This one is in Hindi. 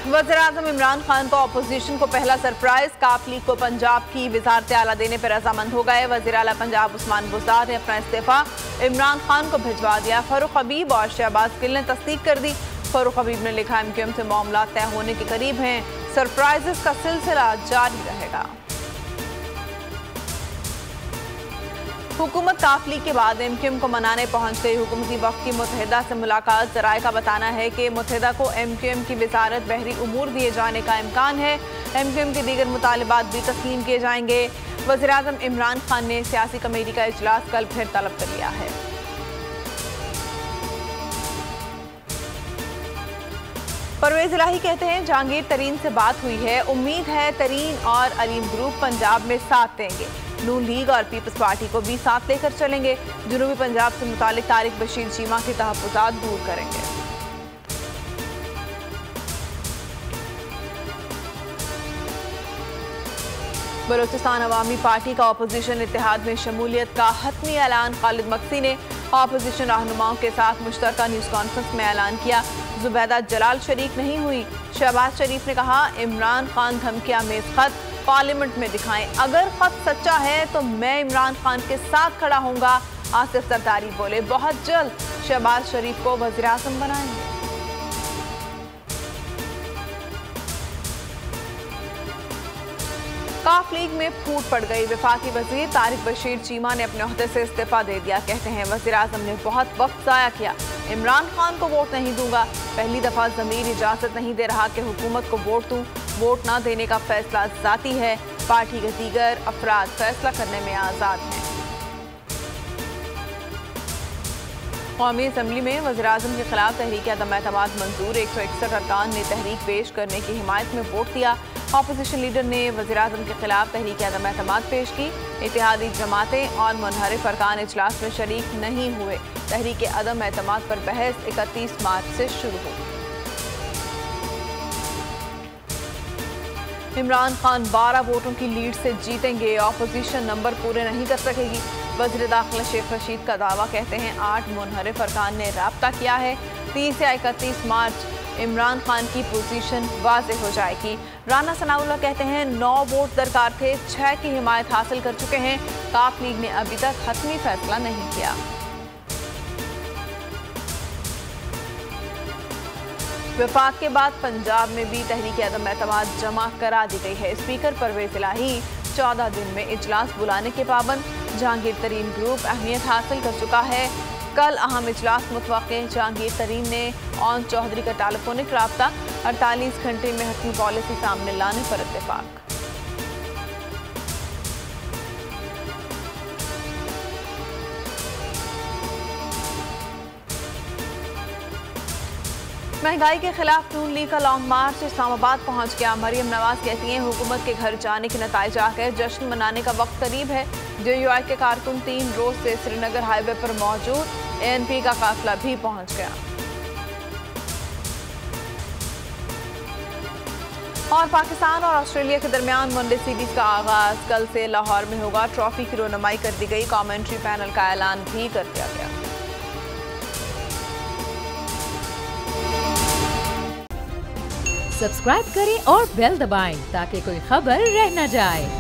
वज़ीर-ए-आज़म इमरान खान को अपोजिशन को पहला सरप्राइज। काफ लीग को पंजाब की वज़ारत आला देने पर रजामंद हो गए। वज़ीर आला पंजाब उस्मान बुज़दार ने अपना इस्तीफा इमरान खान को भिजवा दिया। फारूक हबीब और शहबाज गिल ने तस्दीक कर दी। फारूक हबीब ने लिखा, MQM से मामला तय होने के करीब हैं, सरप्राइजेस का सिलसिला जारी रहेगा। हुकूमत काफ लीग के बाद MQM को मनाने पहुंच गई। हुकूमती वक्त की मुत्तहिदा से मुलाकात। ज़राए का बताना है कि मुत्तहिदा को MQM की वजारत बहरी उमूर दिए जाने का इम्कान है। MQM के दीगर मुतालिबात भी तस्लीम किए जाएंगे। वज़ीर-ए-आज़म इमरान खान ने सियासी कमेटी का इजलास कल फिर तलब कर लिया है। परवेज इलाही कहते हैं, जहांगीर तरीन से बात हुई है, उम्मीद है तरीन और अलीम ग्रुप पंजाब में साथ देंगे। नून लीग और पीपल्स पार्टी को भी साथ लेकर चलेंगे। जनूबी पंजाब से मुतालिक तारिक बशीर चीमा के तहफ़्फ़ुज़ात दूर करेंगे। बलोचिस्तान अवामी पार्टी का अपोजिशन इत्तेहाद में शमूलियत का हतमी ऐलान। खालिद मक्सी ने अपोजिशन रहनुमाओं के साथ मुश्तरका न्यूज़ कॉन्फ्रेंस में ऐलान किया। जुबैदा जलाल शरीक नहीं हुई। शहबाज शरीफ ने कहा, इमरान खान धमकियां में खत पार्लियामेंट में दिखाएं, अगर खत सच्चा है तो मैं इमरान खान के साथ खड़ा होऊंगा। आसिफ जरदारी बोले, बहुत जल्द शहबाज शरीफ को वज़ीर-ए-आज़म बनाएंगे। काफ लीग में फूट पड़ गई। वफाकी वजीर तारिक बशीर चीमा ने अपने ओहदे से इस्तीफा दे दिया। कहते हैं, वज़ीर-ए-आज़म ने बहुत वक्त ज़ाया किया। इमरान खान को वोट नहीं दूंगा। पहली दफ़ा ज़मीर इजाज़त नहीं दे रहा कि हुकूमत को वोट दूं। वोट ना देने का फैसला ज़ाती है। पार्टी के दीगर अफराद फैसला करने में आज़ाद हैं। कौमी असम्बली में वज़ीर-ए-आज़म के खिलाफ तहरीक अदम एतमाद मंजूर। 161 अरकान ने तहरीक पेश करने की हिमायत में वोट दिया। अपोजिशन लीडर ने वज़ीर-ए-आज़म के खिलाफ तहरीक अदम एतमाद पेश की। इत्तेहादी जमातें और मुनहरिफ अरकान इजलास में शरीक नहीं हुए। तहरीक अदम एतमाद पर बहस 31 मार्च से शुरू होगी। इमरान खान 12 वोटों की लीड से जीतेंगे। अपोजिशन नंबर पूरे नहीं कर सकेगी। वज़ीर दाखिला शेख रशीद का दावा। कहते हैं, 8 मुनहरिफ अरकान ने राब्ता किया है। 30 या 31 मार्च इमरान खान की पोजीशन वाज़ेह हो जाएगी। राना सनाउल्लाह कहते हैं, 9 वोट दरकार थे, 6 की हिमायत हासिल कर चुके हैं। काफ लीग ने अभी तक हतमी फैसला नहीं किया। वफाक के बाद पंजाब में भी तहरीक अदम एतमाद जमा करा दी गई है। स्पीकर परवेज इलाही 14 दिन में इजलास बुलाने के पाबंद। जहांगीर तरीन ग्रुप अहमियत हासिल कर चुका है। कल अहम इजलास मुतवक्के। जहांगीर तरीन ने ऑन चौधरी का टेलीफोनिक रब्ता। 48 घंटे में हतमी पॉलिसी सामने लाने पर इत्तेफाक। महंगाई के खिलाफ नून लीग का लॉन्ग मार्च इस्लामाबाद पहुंच गया। मरियम नवाज कहती हैं, हुकूमत के घर जाने के नताइज आ गए, जश्न मनाने का वक्त करीब है। JUI के कारकुन 3 रोज से श्रीनगर हाईवे पर मौजूद। ANP का काफिला भी पहुंच गया। और पाकिस्तान और ऑस्ट्रेलिया के दरमियान वनडे सीरीज का आगाज कल से लाहौर में होगा। ट्रॉफी की रोनुमाई कर दी गई। कमेंट्री पैनल का ऐलान भी कर दिया गया। सब्सक्राइब करें और बेल दबाएं ताकि कोई खबर रह न जाए।